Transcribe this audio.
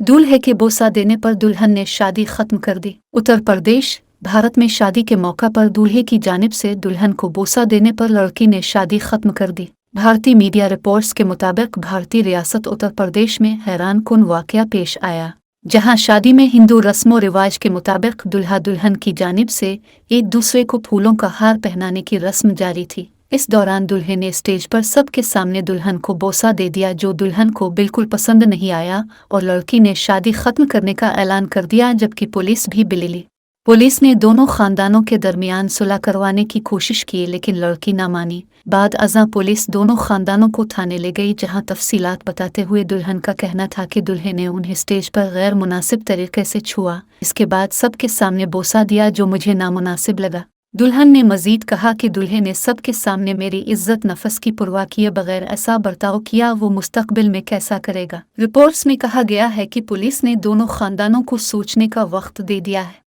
दूल्हे के बोसा देने पर दुल्हन ने शादी खत्म कर दी। उत्तर प्रदेश भारत में शादी के मौका पर दूल्हे की जानिब से दुल्हन को बोसा देने पर लड़की ने शादी खत्म कर दी। भारतीय मीडिया रिपोर्ट्स के मुताबिक भारतीय रियासत उत्तर प्रदेश में हैरानकुन वाकया पेश आया, जहां शादी में हिंदू रस्मों रिवाज के मुताबिक दुल्हा दुल्हन की जानिब से एक दूसरे को फूलों का हार पहनाने की रस्म जारी थी। इस दौरान दूल्हे ने स्टेज पर सबके सामने दुल्हन को बोसा दे दिया, जो दुल्हन को बिल्कुल पसंद नहीं आया और लड़की ने शादी खत्म करने का ऐलान कर दिया, जबकि पुलिस भी बिली। पुलिस ने दोनों खानदानों के दरमियान सुलह करवाने की कोशिश की, लेकिन लड़की ना मानी। बाद अज़ां पुलिस दोनों खानदानों को थाने ले गई, जहां तफसीलात बताते हुए दुल्हन का कहना था कि दुल्हे ने उन्हें स्टेज पर गैर मुनासिब तरीके से छुआ, इसके बाद सबके सामने बोसा दिया, जो मुझे नामुनासिब लगा। दुल्हन ने मजीद कहा कि दूल्हे ने सबके सामने मेरी इज्जत नफस की परवाह किए बगैर ऐसा बर्ताव किया, वो मुस्तकबिल में कैसा करेगा। रिपोर्ट्स में कहा गया है कि पुलिस ने दोनों खानदानों को सोचने का वक्त दे दिया है।